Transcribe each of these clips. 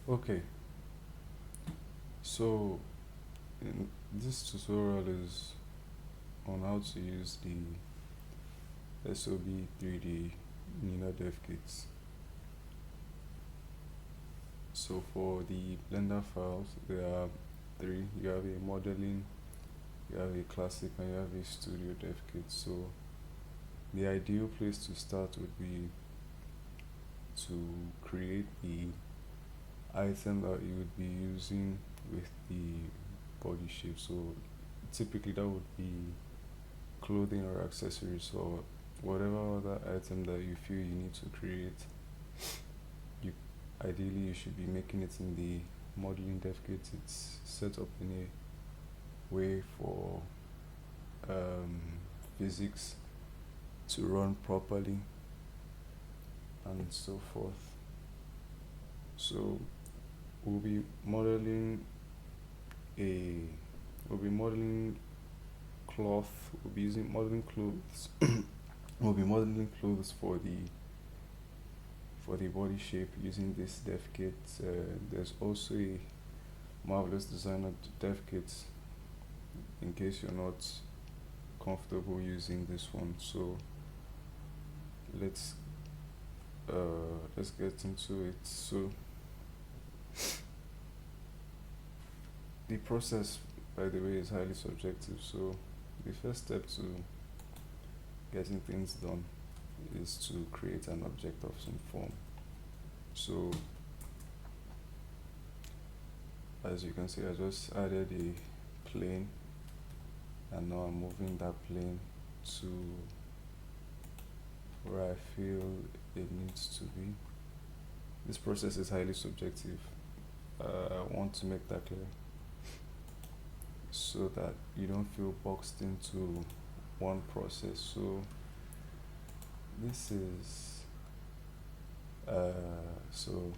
Okay, so this tutorial is on how to use the SOB3D Devkits. So for the Blender files, there are three. You have a modeling, you have a classic, and you have a studio Devkit. So the ideal place to start would be to create the item that you would be using with the body shape. So typically that would be clothing or accessories or whatever other item that you feel you need to create. You ideally you should be making it in the modeling dev kit. It's set up in a way for um, physics to run properly and so forth. So we'll be modeling a we'll be modeling cloth. We'll be using modeling clothes. We'll be modeling clothes for the body shape using this dev kit. There's also a marvelous designer dev kit in case you're not comfortable using this one. So let's let's get into it. So the process, by the way, is highly subjective. So the first step to getting things done is to create an object of some form. So as you can see, I just added a plane, and now I'm moving that plane to where I feel it needs to be. This process is highly subjective. I want to make that clear so that you don't feel boxed into one process. So this is so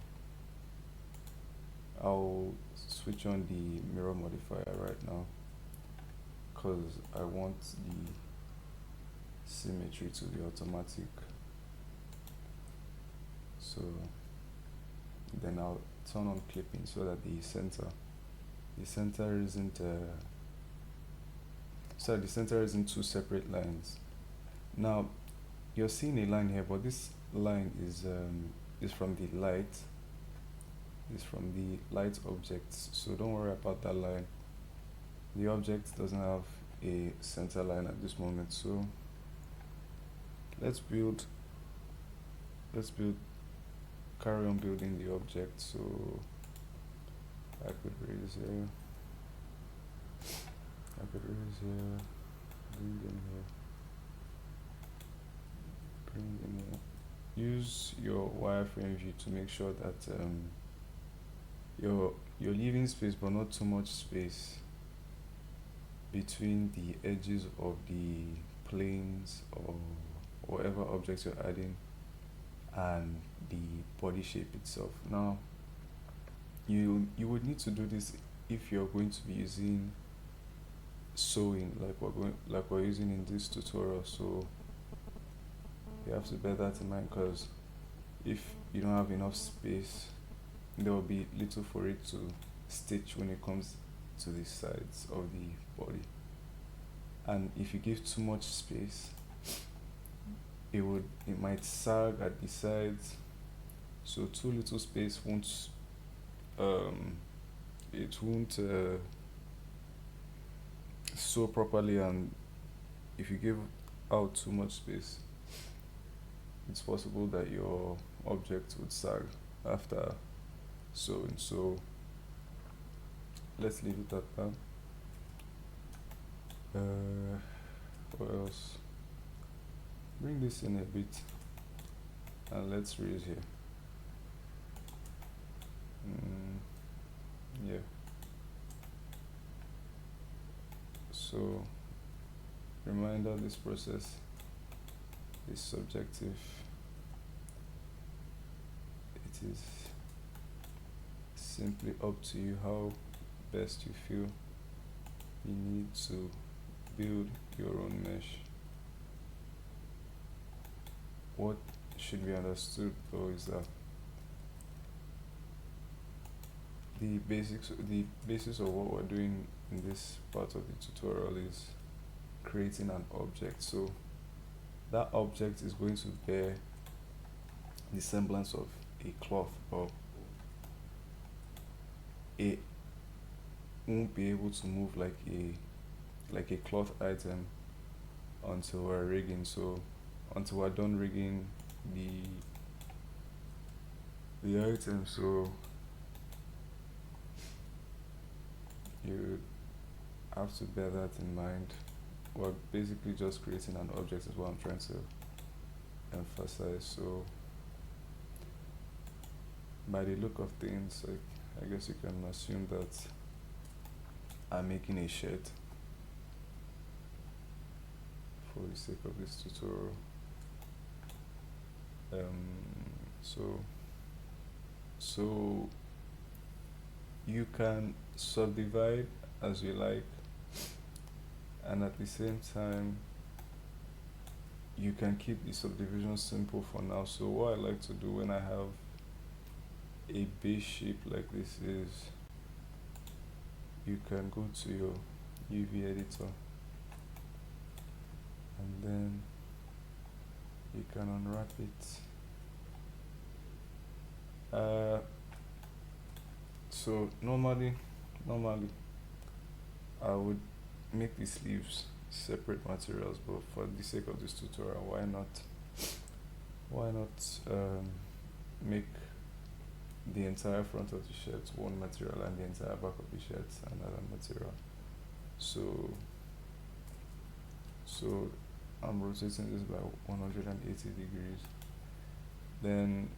I'll switch on the mirror modifier right now because I want the symmetry to be automatic. So then I'll turn on clipping so that the center isn't two separate lines. Now you're seeing a line here, but this line is from the light. Is from the light objects. So don't worry about that line. The object doesn't have a center line at this moment. So let's carry on building the object. So I could raise here, bring them here, bring them here. Use your wireframe view to make sure that you're leaving space, but not too much space between the edges of the planes or whatever objects you're adding and the body shape itself. Now you would need to do this if you're going to be using sewing like we're using in this tutorial. So you have to bear that in mind, because if you don't have enough space, there will be little for it to stitch when it comes to the sides of the body. And if you give too much space, it might sag at the sides. So too little space won't sew properly, and if you give out too much space, it's possible that your object would sag after sewing. So let's leave it at that. What else? Bring this in a bit and let's raise here. Yeah. So reminder, this process is subjective. It is simply up to you how best you feel you need to build your own mesh. What should be understood though is that the basis of what we're doing in this part of the tutorial is creating an object. So that object is going to bear the semblance of a cloth, or it won't be able to move like a cloth item until we're rigging. So until we're done rigging the item. So you have to bear that in mind. We're basically just creating an object is what I'm trying to emphasize. So by the look of things, like, I guess you can assume that I'm making a shed for the sake of this tutorial. So you can subdivide as you like, and at the same time you can keep the subdivision simple for now. So what I like to do when I have a base shape like this is you can go to your UV editor and then you can unwrap it. So normally I would make the sleeves separate materials, but for the sake of this tutorial, why not make the entire front of the shirt one material and the entire back of the shirt another material. So I'm rotating this by 180 degrees. Then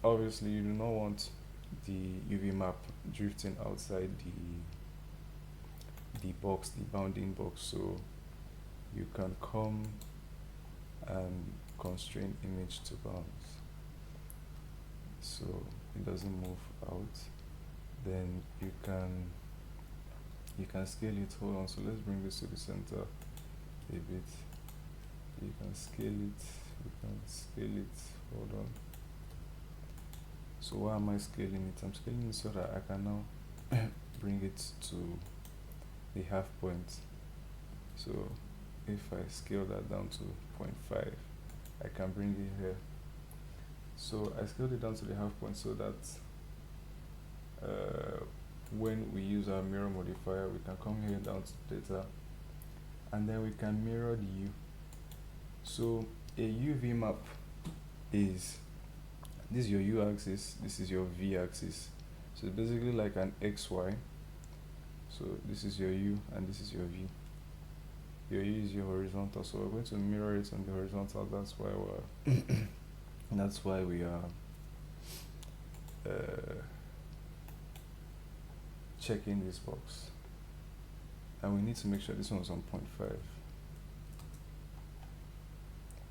obviously you do not want the UV map drifting outside the box, the bounding box, so you can come and constrain image to bounds so it doesn't move out. Then you can scale it. Hold on, so let's bring this to the center a bit. You can scale it, hold on. So why am I scaling it? I'm scaling it so that I can now bring it to the half point. So if I scale that down to 0.5, I can bring it here. So I scaled it down to the half point so that when we use our mirror modifier, we can come here down to data and then we can mirror the U. So a UV map is, this is your U axis, this is your V axis. So it's basically like an XY. So this is your U and this is your V. Your U is your horizontal, so we're going to mirror it on the horizontal. That's why we are checking this box, and we need to make sure this one is on 0.5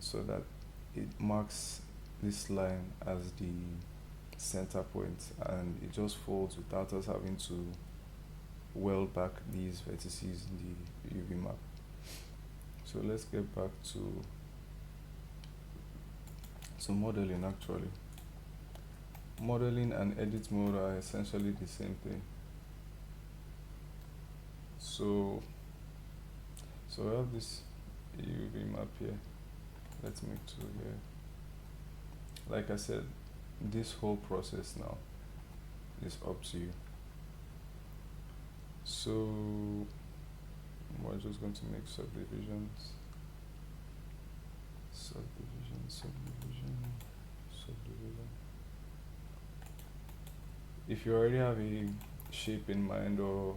so that it marks this line as the center point, and it just folds without us having to weld back these vertices in the UV map. So let's get back to modeling. Actually, modeling and edit mode are essentially the same thing. So I have this UV map here. Let's make two here. Like I said, this whole process now is up to you. So we're just going to make subdivisions. If you already have a shape in mind, or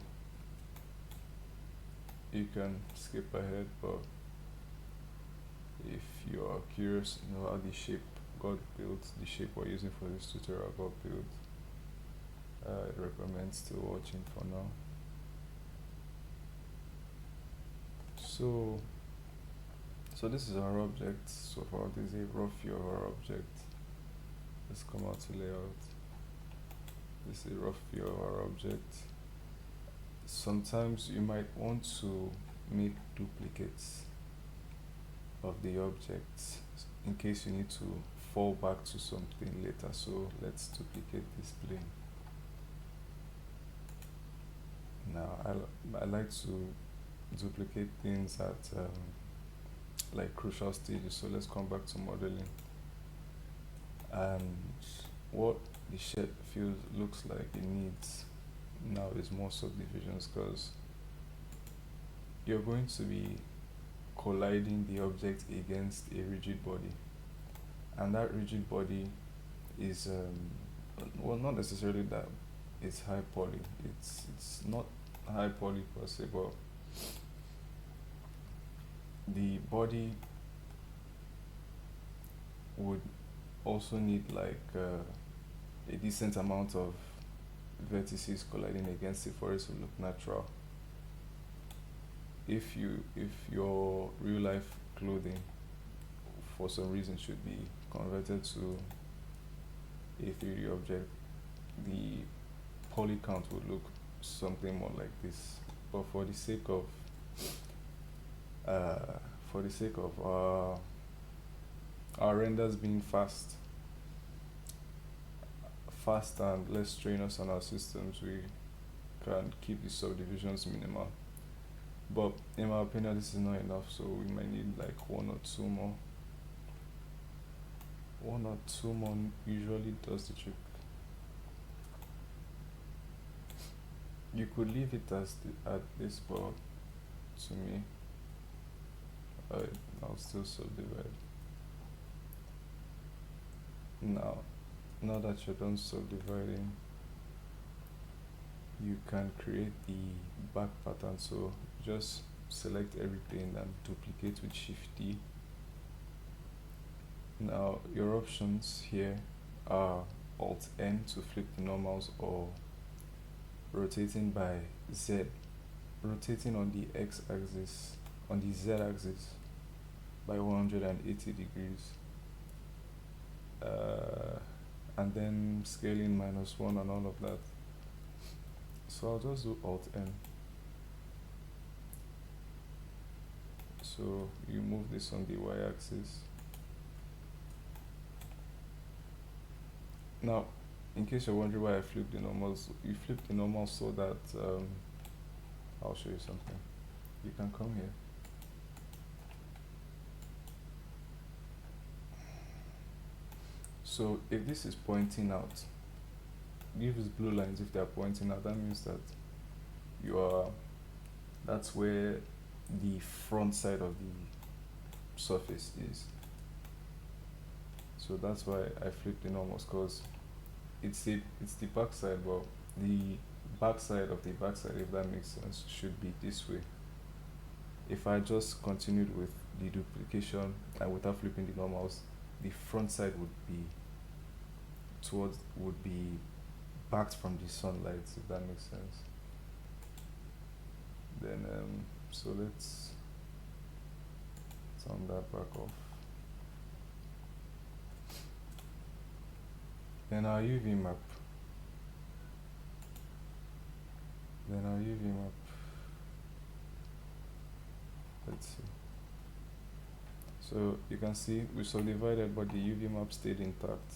you can skip ahead, but if you are curious, how the shape got built, the shape we're using for this tutorial got built, I recommend still watching for now. So this is our object. So far, this is a rough view of our object. Let's come out to layout. This is a rough view of our object. Sometimes you might want to make duplicates of the object in case you need to fall back to something later. So let's duplicate this plane. Now I like to duplicate things at like crucial stages. So let's come back to modeling and what the shape feels looks like it needs now is more subdivisions because you're going to be colliding the object against a rigid body, and that rigid body is well, not necessarily that it's high poly. It's not high poly per se, but the body would also need like a decent amount of vertices colliding against it for it to look natural. If your real life clothing for some reason should be converted to a 3D object, the poly count would look something more like this. But uh, for the sake of our renders being fast and less strenuous on our systems, we can keep the subdivisions minimal. But in my opinion, this is not enough, so we might need like one or two more. One or two more usually does the trick. You could leave it as at this, but to me, I'll still subdivide. Now that you're done subdividing, you can create the back pattern. So just select everything and duplicate with Shift D. Now your options here are Alt N to flip the normals, or rotating by Z, rotating on the X axis, on the Z axis by 180 degrees, and then scaling -1 and all of that. So I'll just do Alt N. So you move this on the Y axis. Now, in case you're wondering why I flipped the normals, you flip the normals so that I'll show you something. You can come here. So if this is pointing out, give us blue lines if they are pointing out, that means that that's where the front side of the surface is. So that's why I flipped the normals, because it's the back side, but the back side of the back side, if that makes sense, should be this way. If I just continued with the duplication and without flipping the normals, the front side would be backed from the sunlight, if that makes sense. Then so let's turn that back off. Then our UV map. Let's see. So you can see we subdivided, but the UV map stayed intact.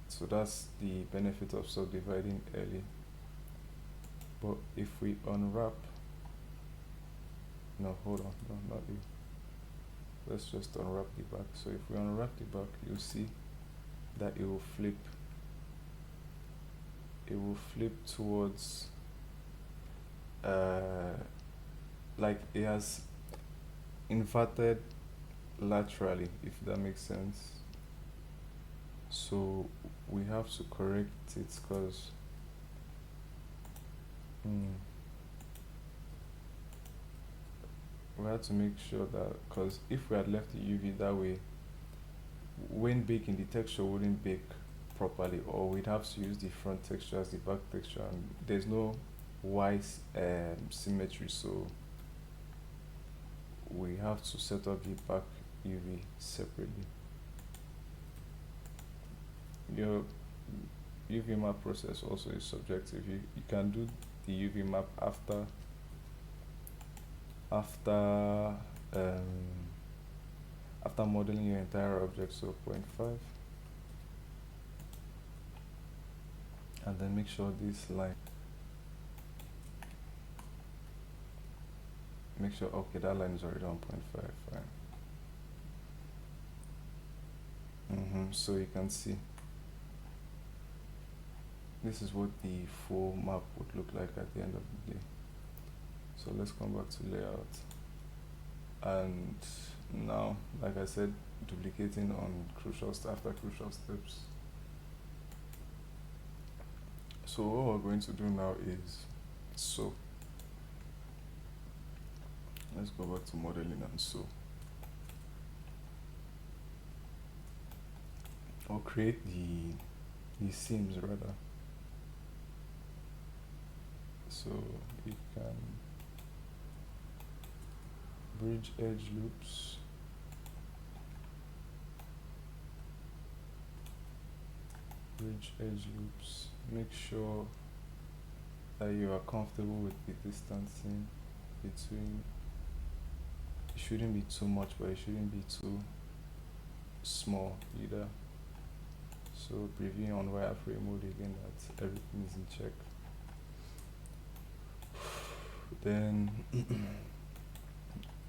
So that's the benefit of subdividing early. But if we unwrap, no, hold on, no, not you. Let's just unwrap the back. So if we unwrap the back, you'll see that it will flip. It will flip towards, like it has inverted laterally, if that makes sense. So we have to correct it, because we have to make sure that, because if we had left the UV that way, when baking, the texture wouldn't bake properly, or we'd have to use the front texture as the back texture, and there's no Y symmetry, so we have to set up the back UV separately. Your UV map process also is subjective. You can do the UV map after modeling your entire object, so 0.5, and then make sure this line make sure, okay, that line is already 1.5, fine. So you can see this is what the full map would look like at the end of the day. So let's come back to layout, and now, like I said, duplicating on after crucial steps. So what we're going to do now is, so let's go back to modeling and so. Or create the seams rather. So you can bridge edge loops, make sure that you are comfortable with the distancing between. It shouldn't be too much, but it shouldn't be too small either. So preview on wireframe mode again, that everything is in check. Then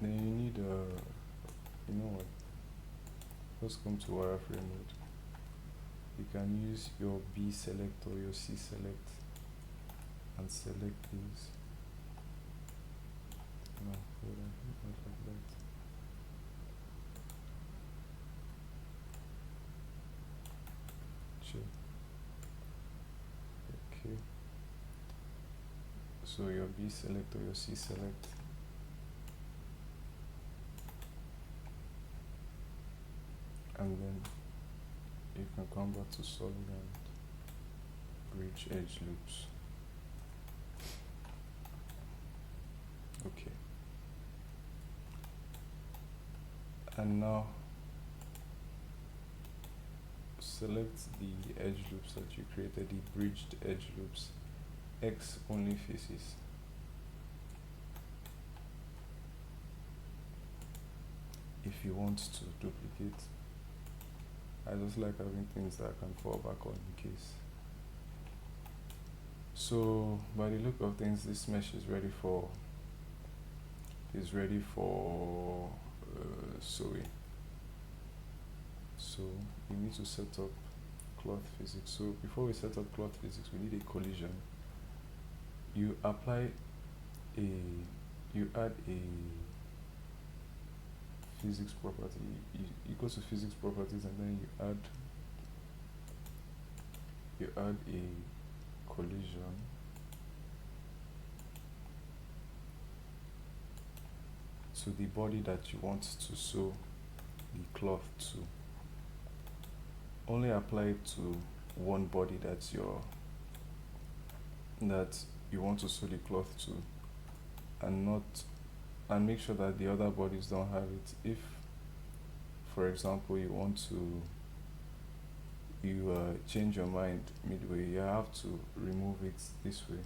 then you need you know what, let's come to wireframe mode. You can use your B select or your C select and select these. No, hold on, not like that. Sure. Okay. So your B select or your C select. And then you can come back to solid and bridge edge loops. Okay. And now select the edge loops that you created, the bridged edge loops, X only faces. If you want to duplicate, I just like having things that I can fall back on in case. So by the look of things, this mesh is ready for sewing. So we need to set up cloth physics. So before we set up cloth physics, we need a collision. You add a physics property. You go to physics properties, and then you add a collision to the body that you want to sew the cloth to. Only apply it to one body that you want to sew the cloth to, and make sure that the other bodies don't have it. If, for example, you want to change your mind midway, you have to remove it this way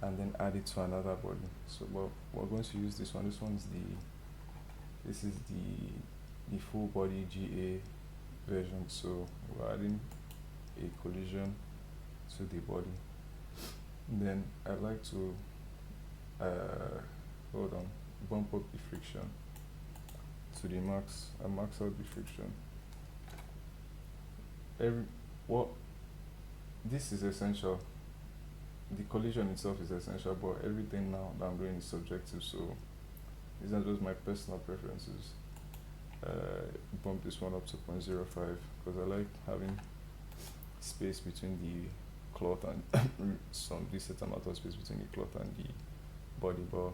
and then add it to another body. So but we're going to use this one. This is the full body GA version, so we're adding a collision to the body. Then I'd like to bump up the friction to the max and max out the friction. This is essential. The collision itself is essential, but everything now that I'm doing is subjective, so these are just my personal preferences. Bump this one up to 0.05 because I like having space between the cloth and some decent amount of space between the cloth and the body. But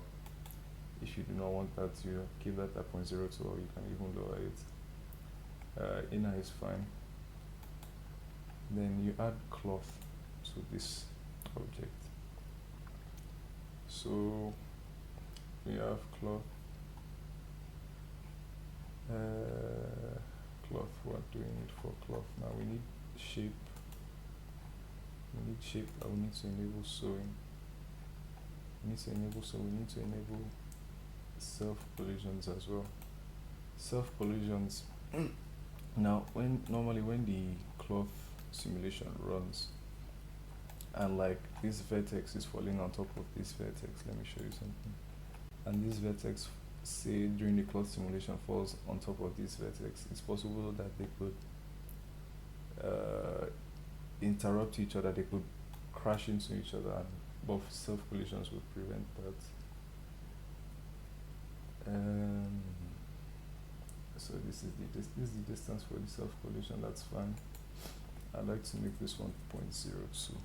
if you do not want that, you keep that at 0.02, or you can even lower it. Inner is fine. Then you add cloth to this object. So we have cloth. We're doing it for cloth. Now we need shape. We need shape, and we need to enable sewing. We need to enable self collisions as well. Self collisions. Now, normally when the cloth simulation runs, and like this vertex is falling on top of this vertex, let me show you something. and this vertex, say during the cloth simulation, falls on top of this vertex, it's possible that they could interrupt each other, they could crash into each other, and both self collisions would prevent that. So this is the distance for the self collision. That's fine. I'd like to make this 1.02.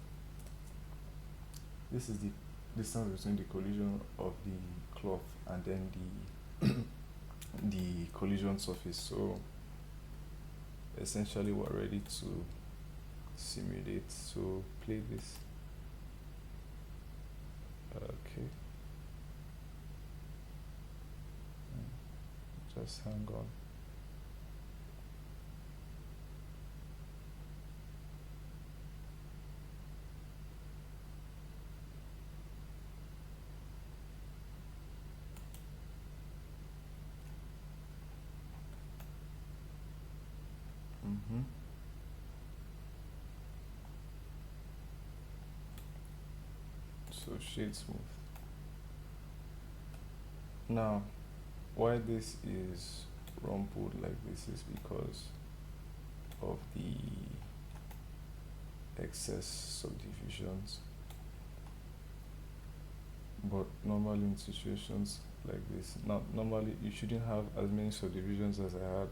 This is the distance between the collision of the cloth and then the the collision surface. So essentially we're ready to simulate. So play this. Okay. Just hang on. So shade smooth. Now, why this is rumpled like this is because of the excess subdivisions. But normally in situations like this, now normally you shouldn't have as many subdivisions as I had,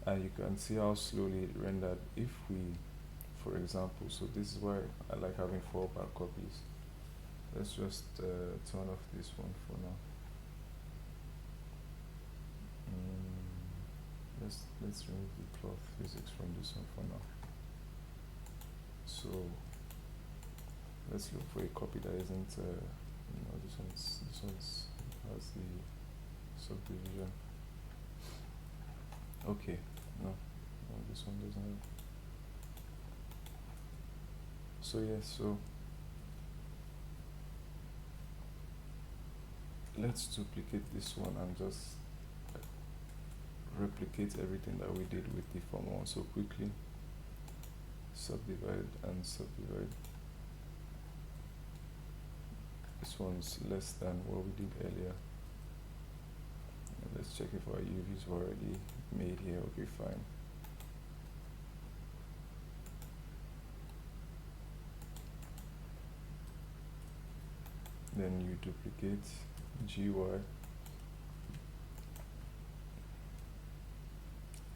and you can see how slowly it rendered. If we, for example, so this is why I like having 4 back copies. Let's just turn off this one for now. Let's remove the cloth physics from this one for now. So let's look for a copy that isn't this one's has the subdivision. Okay, no, this one doesn't have. So yes, so let's duplicate this one and just replicate everything that we did with the former one. So quickly subdivide and subdivide. This one's less than what we did earlier. And let's check if our UVs were already made here. Okay, fine. Then you duplicate GY,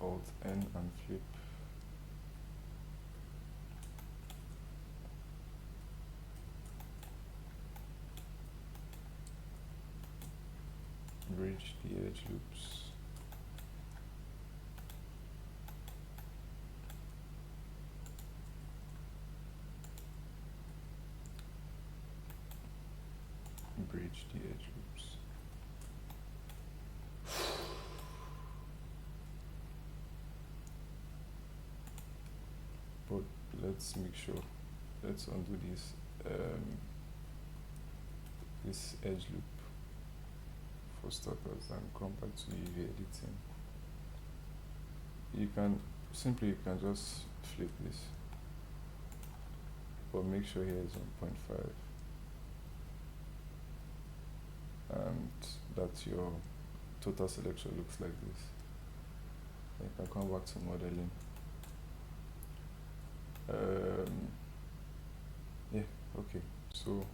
Alt N and flip. Bridge the edge loops. Bridge the edge loops. But let's make sure. Let's undo this this edge loop for starters and come back to UV editing. You can just flip this, but make sure here is 1.5 and that your total selection looks like this. You can come back to modeling. Yeah, okay. So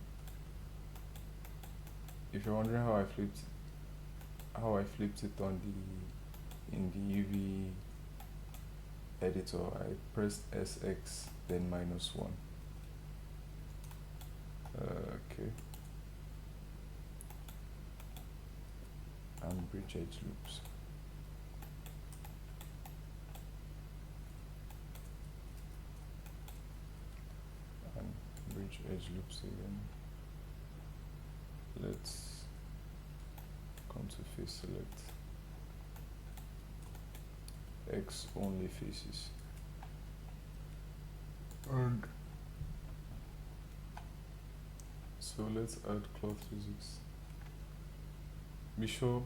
if you're wondering how I flipped it on in the UV editor, I pressed SX then -1. Okay. And bridge edge loops. And bridge edge loops again. Let's come to face select. X only faces. And so let's add cloth physics. Be sure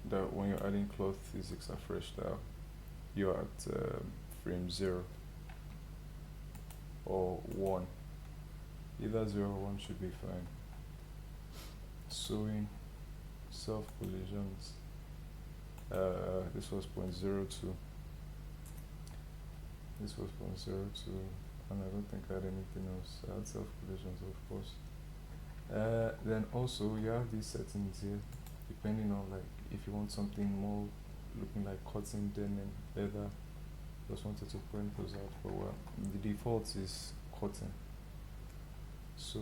that when you're adding cloth physics afresh now, you're at frame 0 or 1. Either 0 or 1 should be fine. showing self collisions. This was 0.02. This was 0.02, and I don't think I had anything else. I had self collisions, of course. Then also you have these settings here, depending on like if you want something more looking like cotton, denim, leather. Just wanted to point those out for a while. The default is cotton. So,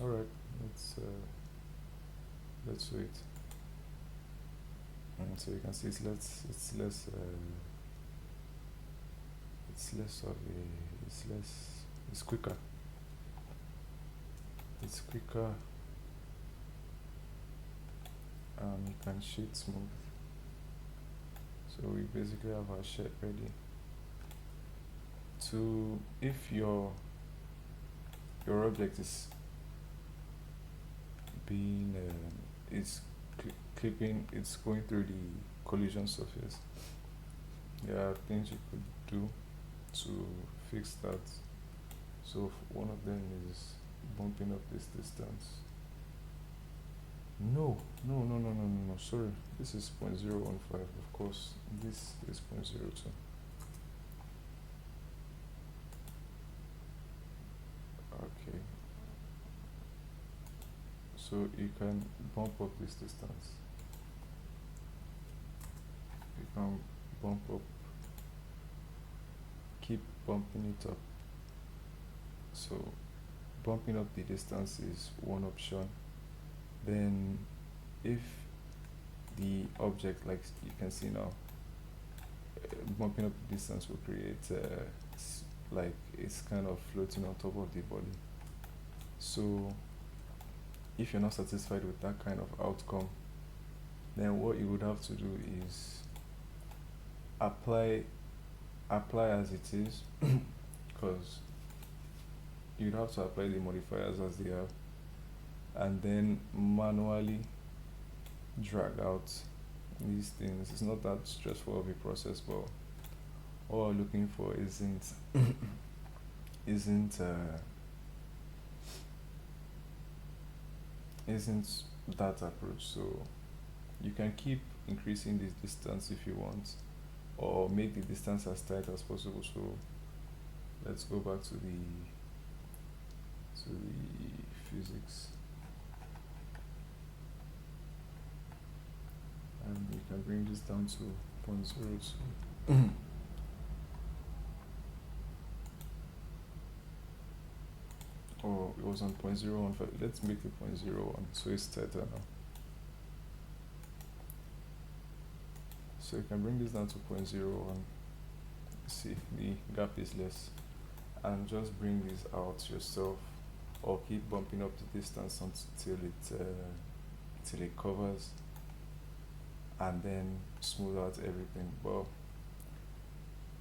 all right, let's wait. And so you can see it's quicker. It's quicker, and you can shade smooth. So we basically have our shape ready. To if your object is being clipping, it's going through the collision surface. There are things you could do to fix that. So one of them is bumping up this distance. No, sorry, this is 0.015, of course, this is 0.02. Okay, so you can bump up this distance, you can bump up, keep bumping it up. So bumping up the distance is one option. Then if the object, like you can see now, bumping up the distance will create like it's kind of floating on top of the body. So if you're not satisfied with that kind of outcome, then what you would have to do is apply as it is, because you'd have to apply the modifiers as they are, and then manually drag out these things. It's not that stressful of a process, but all I'm looking for isn't that approach. So you can keep increasing this distance if you want, or make the distance as tight as possible. So let's go back to the physics, and we can bring this down to 0.02. Oh, it was on 0.015. Let's make it 0.01 so it's tighter now. So you can bring this down to 0.01. See, the gap is less, and just bring this out yourself, or keep bumping up the distance until it covers, and then smooth out everything. But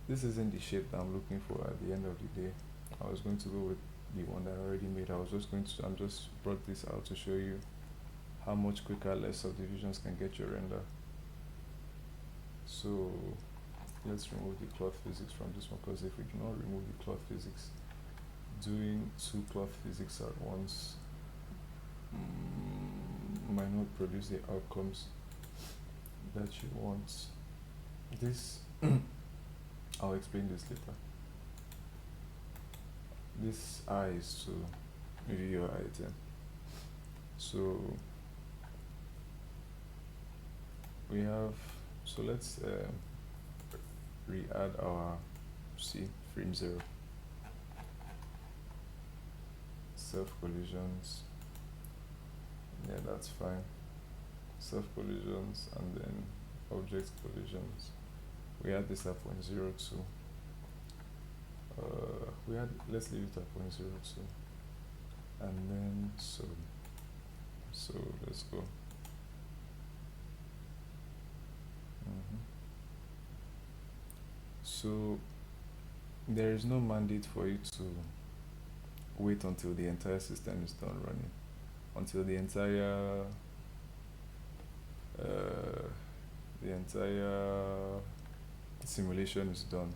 this isn't the shape that I'm looking for at the end of the day. I was going to go with the one that I already made. I'm just brought this out to show you how much quicker less subdivisions can get your render. So let's remove the cloth physics from this one, because if we do not remove the cloth physics, doing two cloth physics at once might not produce the outcomes that you want. This I'll explain this later. This I is to view your item. So we have, so let's re-add our frame 0, self collisions. Yeah, that's fine. Self collisions, and then object collisions. We had this at 0.02. Let's leave it at 0.02, and then so let's go. So there is no mandate for you to wait until the entire system is done running, until the entire simulation is done.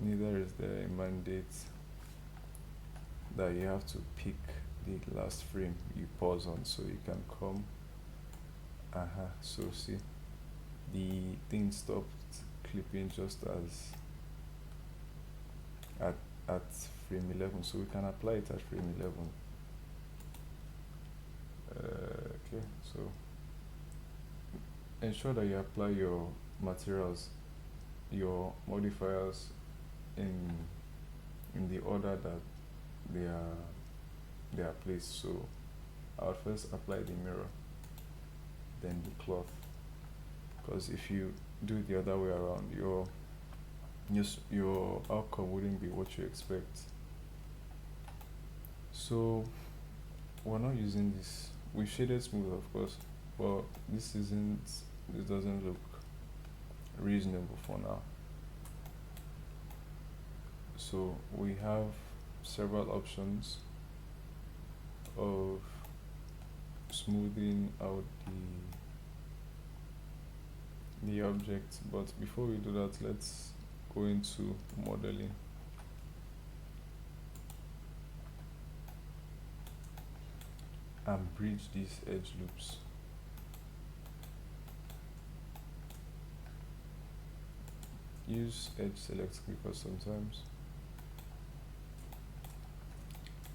Neither is there a mandate that you have to pick the last frame you pause on, so you can come. So see, the thing stopped clipping just as at at frame 11, so we can apply it at frame 11. Okay, so ensure that you apply your materials, your modifiers, in the order that they are placed. So I'll first apply the mirror, then the cloth, because if you do it the other way around, your outcome wouldn't be what you expect. So we're not using this. We shaded smooth, of course, but this doesn't look reasonable for now. So we have several options of smoothing out the object, but before we do that, let's go into modeling. And bridge these edge loops. Use edge select, because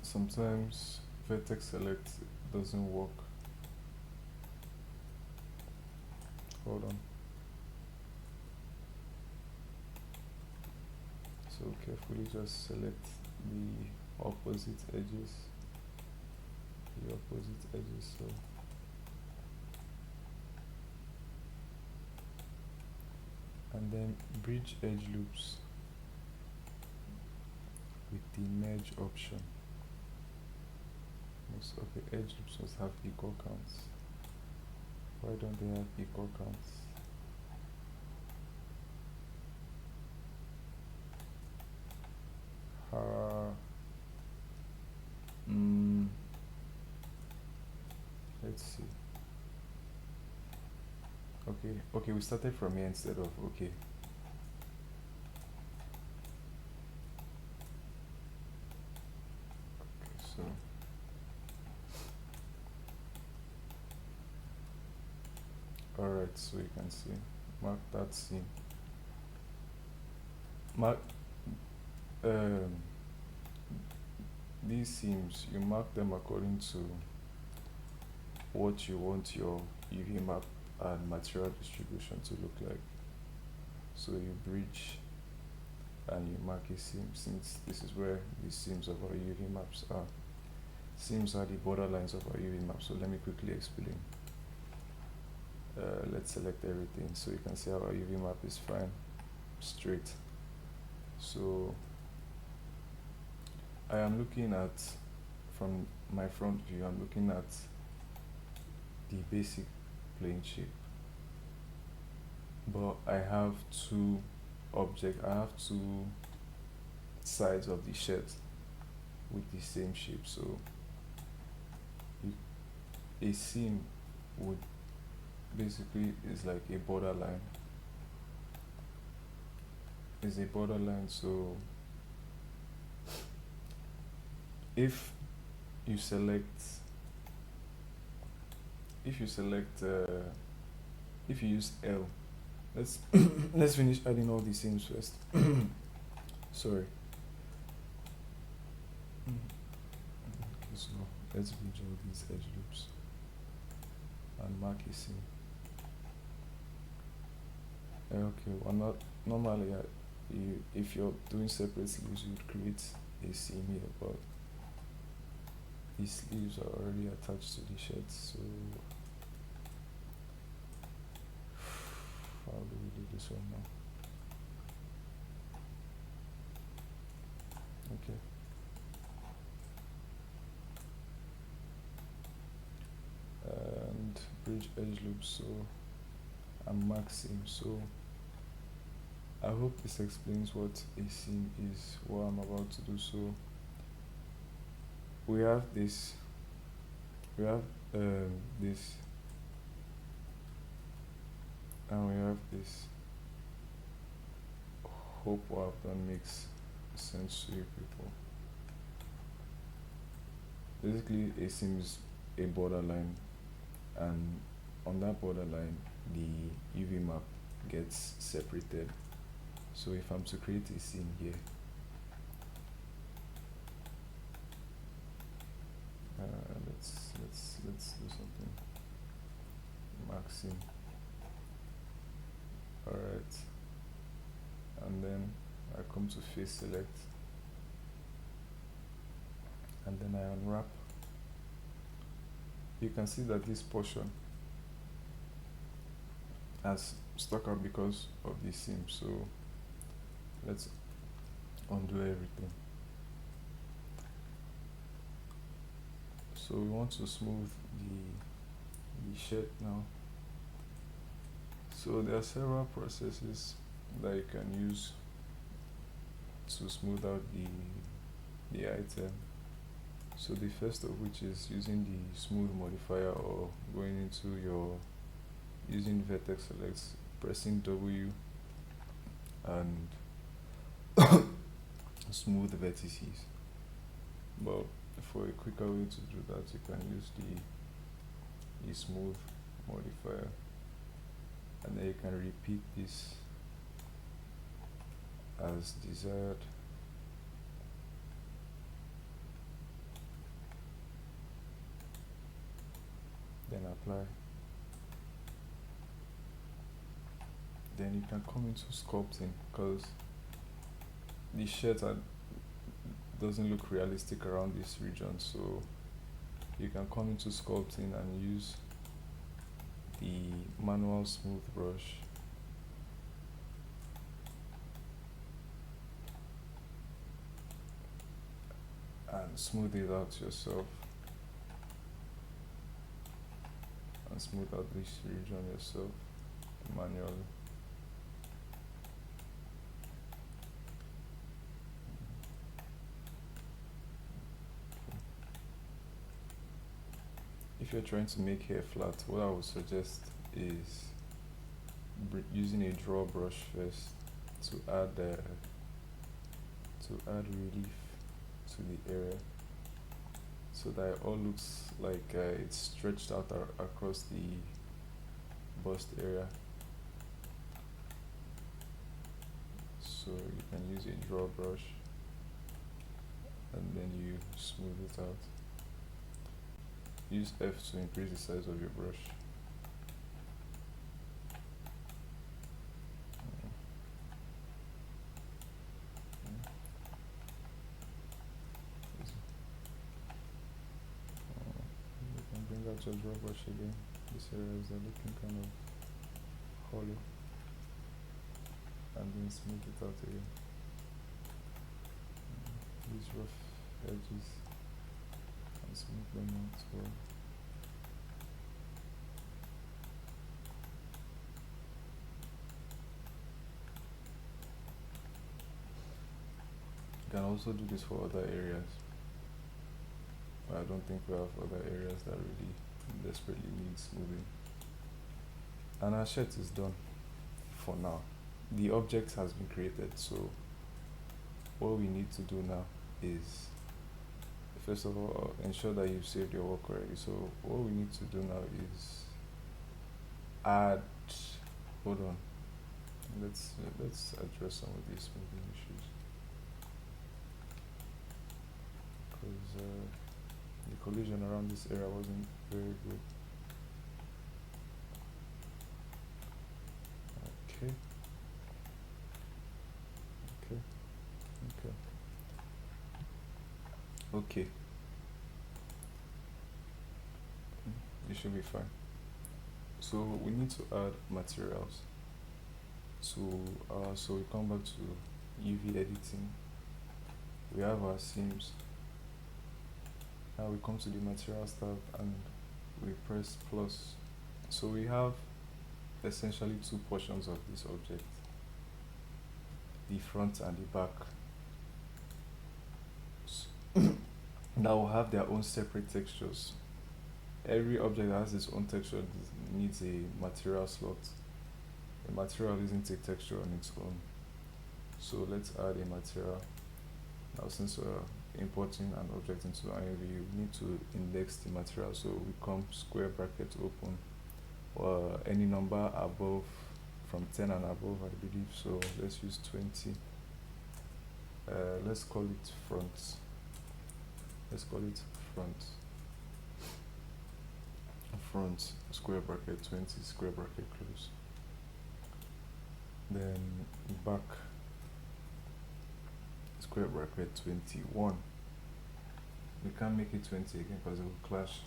sometimes vertex select doesn't work. Hold on. So carefully just select the opposite edges. So and then bridge edge loops with the merge option. Okay, edge loops must have equal counts. Why don't they have equal counts? Let's see. Okay, we started from here instead of okay. So alright, so you can see, mark that seam. Mark these seams, you mark them according to what you want your UV map and material distribution to look like. So you bridge and you mark a seam, since this is where the seams of our UV maps are. Seams are the borderlines of our UV map. So let me quickly explain. Let's select everything so you can see how our UV map is fine, straight. So I am looking at, from my front view, I'm looking at the basic plane shape, but I have two sides of the shirt with the same shape. So a seam would basically is like a borderline. So if you use L, let's finish adding all these seams first. Sorry. Okay, so let's bridge all these edge loops and mark a seam. Okay, well, not normally if you're doing separate sleeves, you'd create a seam here, but these sleeves are already attached to the shirt. So how do we do this one now? Okay. And bridge edge loops, so and mark seam. So I hope this explains what a seam is, what I'm about to do. So we have this, this, and we have this. Hope what I've done makes sense to you people. Basically, a seam is a borderline, and on that borderline, the UV map gets separated. So if I'm to create a seam here, let's do something. Max seam. All right, and then I come to face select, and then I unwrap. You can see that this portion has stuck out because of this seam. So let's undo everything. So we want to smooth the shed now. So there are several processes that you can use to smooth out the item. So the first of which is using the smooth modifier, or going into your using vertex select, pressing W and smooth vertices. But for a quicker way to do that, you can use the smooth modifier, and then you can repeat this as desired. Then apply. Then you can come into sculpting, because the shirt doesn't look realistic around this region, so you can come into sculpting and use the manual smooth brush and smooth it out yourself, and smooth out this region yourself manually. If you're trying to make hair flat, what I would suggest is using a draw brush first to add relief to the area, so that it all looks like it's stretched out across the bust area. So you can use a draw brush and then you smooth it out. Use F to increase the size of your brush. You can bring out your draw brush again. These areas are looking kind of hollow, and then smooth it out again. These rough edges, and smooth them out well. You can also do this for other areas, but I don't think we have other areas that really desperately need smoothing. And our shirt is done for now. The object has been created, so what we need to do now is, first of all, ensure that you've saved your work already. So what we need to do now is add, hold on, let's address some of these smoothing issues, because the collision around this area wasn't very good. Okay. Okay. You should be fine. So we need to add materials. So we come back to UV editing. We have our seams. Now we come to the materials tab and we press plus. So we have essentially two portions of this object, the front and the back, that will have their own separate textures. Every object that has its own texture needs a material slot. A material isn't a texture on its own. So let's add a material. Now since we're importing an object into IMV, we need to index the material. So we come square bracket open, or any number above, from 10 and above, I believe. So let's use 20. Let's call it front. Front square bracket 20 square bracket close. Then back square bracket 21. We can't make it 20 again because it will clash.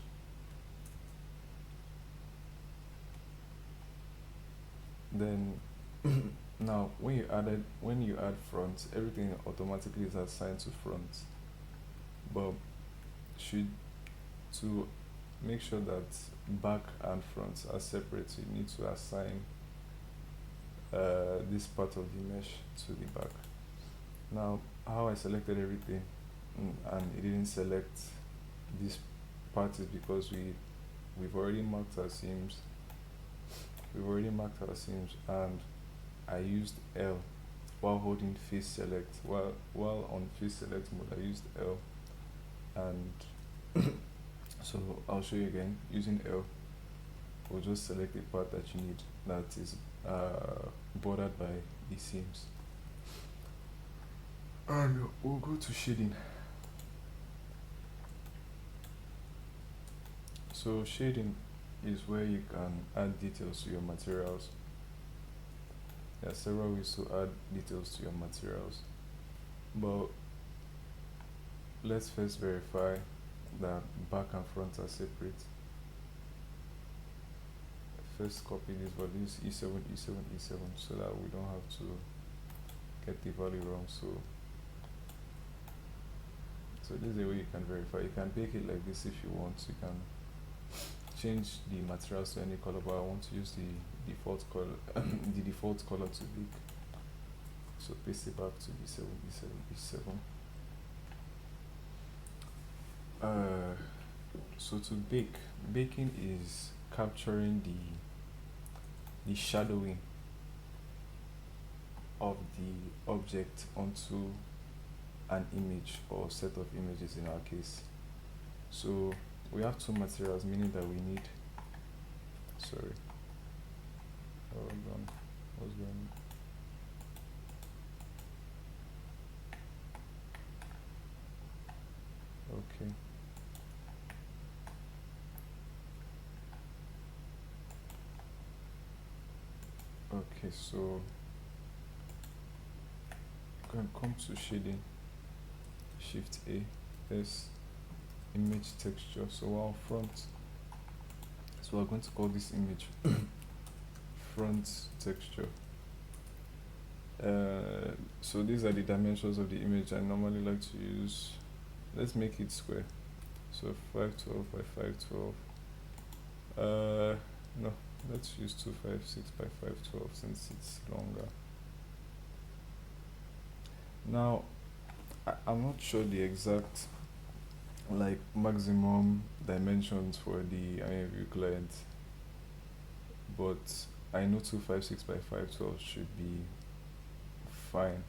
Then now when you add front, everything automatically is assigned to front. But to make sure that back and front are separate, you need to assign this part of the mesh to the back. Now, how I selected everything and it didn't select this part is because we've already marked our seams. And I used L while holding face select. While on face select mode, I used L, and so I'll show you again. Using L, we'll just select the part that you need that is bordered by the seams, and we'll go to shading. So shading is where you can add details to your materials. There are several ways to add details to your materials, but let's first verify that back and front are separate. First copy this value, E7, E7, E7, so that we don't have to get the value wrong. So this is a way you can verify. You can bake it like this if you want. You can change the materials to any color, but I want to use the default color the default color to bake. So paste it back to E7, E7, E7. So to baking is capturing the shadowing of the object onto an image or set of images in our case. So we have two materials, meaning that we need, sorry, hold on, what's going on? Okay. Okay, so you can come to shading, Shift A, there's image texture. So our front, so we're going to call this image front texture. So these are the dimensions of the image. I normally like to use, let's make it square, so 512 by 512. No, let's use 256 by 512 since it's longer. Now I'm not sure the exact maximum dimensions for the IMV client, but I know 256 by 512 should be fine.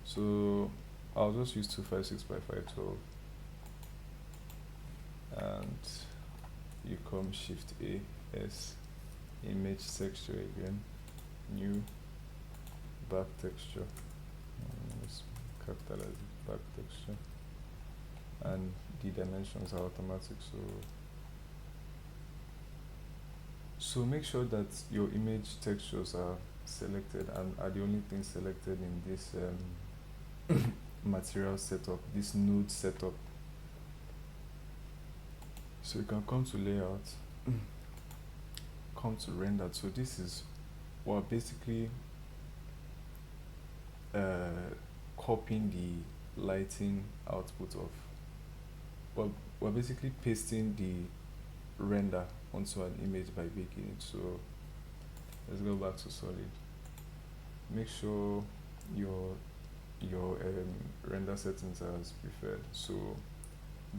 So I'll just use 256 by 512, and you come Shift A, S, image texture again, new, back texture. Let's capitalize it, back texture, and the dimensions are automatic. So make sure that your image textures are selected and are the only things selected in this material setup, this node setup. So you can come to layout, come to render. So this is what basically copying the lighting output of, but we're basically pasting the render onto an image by baking it. So let's go back to solid. Make sure your render settings are as preferred. So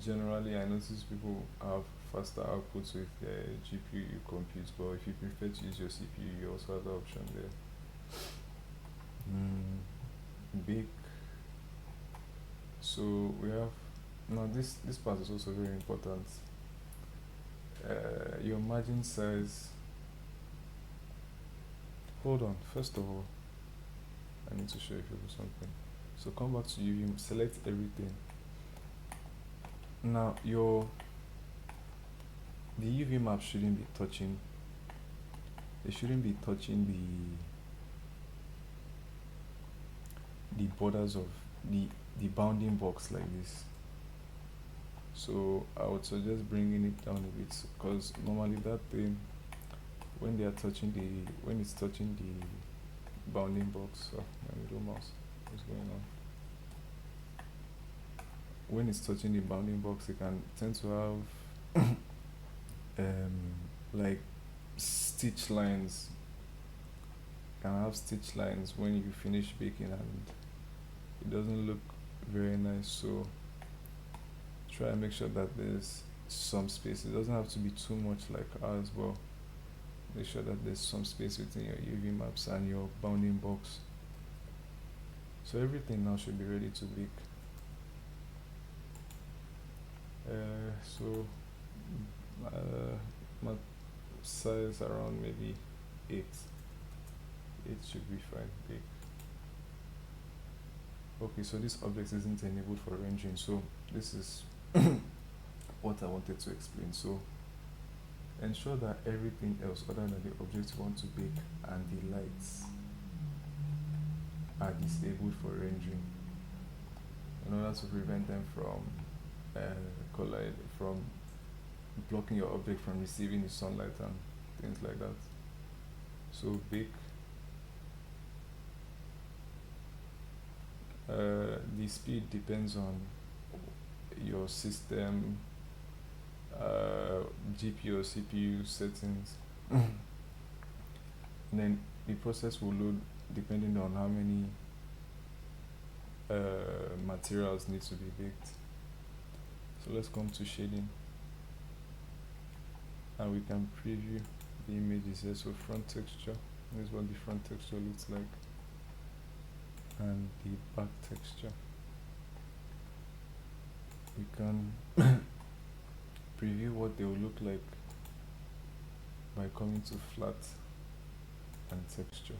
generally I notice people have faster outputs with their GPU compute, but if you prefer to use your CPU, you also have the option there. Bake. So we have now this part is also very important. Your margin size. Hold on. First of all, I need to show you people something. So come back to UV, select everything. Now the UV map shouldn't be touching. It shouldn't be touching the borders of the bounding box like this. So I would suggest bringing it down a bit, because normally that thing, when it's touching the bounding box. Oh, my little mouse, what's going on? When it's touching the bounding box, it can tend to have like stitch lines. Can have stitch lines when you finish baking, and it doesn't look very nice. So try and make sure that there's some space. It doesn't have to be too much like ours, but make sure that there's some space within your UV maps and your bounding box. So everything now should be ready to bake. So my size around maybe 8 should be fine. Bake. Okay, so this object isn't enabled for rendering, so this is what I wanted to explain. So ensure that everything else other than the object you want to bake and the lights are disabled for rendering, in order to prevent them from from blocking your object from receiving the sunlight and things like that. So bake. The speed depends on your system, GPU or CPU settings. And then the process will load depending on how many materials need to be baked. So let's come to shading, and we can preview the images here. So front texture, this is what the front texture looks like, and the back texture. We can preview what they will look like by coming to flat and texture.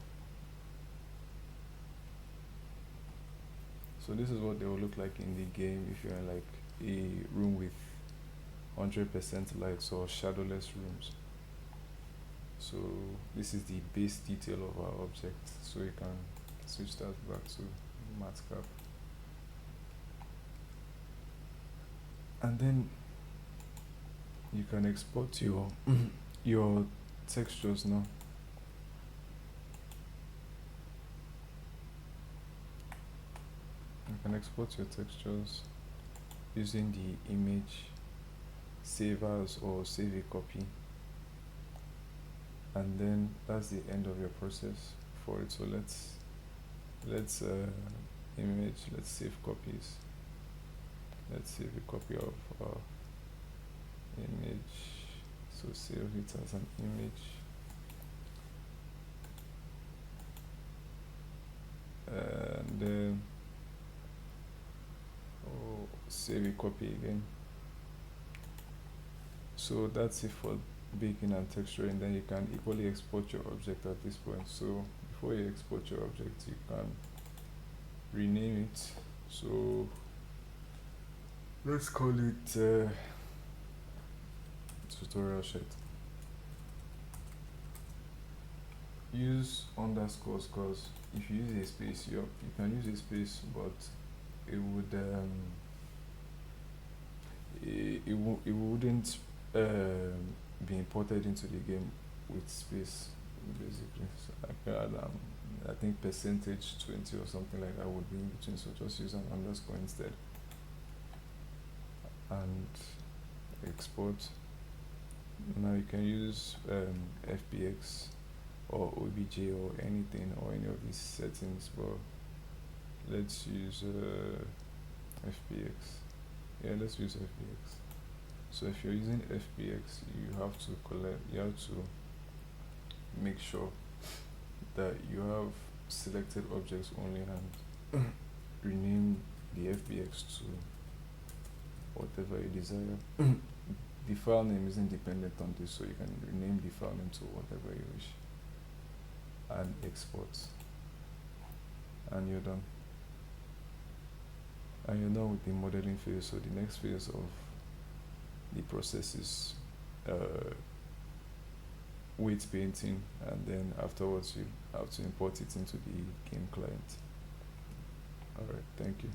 So this is what they will look like in the game if you're in like a room with 100% lights or shadowless rooms. So this is the base detail of our object. So you can switch that back to matcap, and then you can export your textures now. You can export your textures using the image save as or save a copy, and then that's the end of your process for it. So let's image, let's save copies. Let's save a copy of our image. So save it as an image, and then save a copy again. So that's it for baking and texturing. Then you can equally export your object at this point. So before you export your object, you can rename it. So let's call it tutorial sheet. Use underscores, because if you use a space, you can use a space, but it would it wouldn't be imported into the game with space, basically. So I can add I think percentage 20 or something like that would be in between, so just use an underscore instead and export. Now you can use FBX or OBJ or anything, or any of these settings, but let's use FBX. Yeah, let's use FBX. So if you're using FBX, you have to make sure that you have selected objects only and rename the FBX to whatever you desire. The file name isn't dependent on this, so you can rename the file name to whatever you wish and export, and you're done. And you're done with the modeling phase. So the next phase of the process is weight painting, and then afterwards you have to import it into the game client. All right, thank you.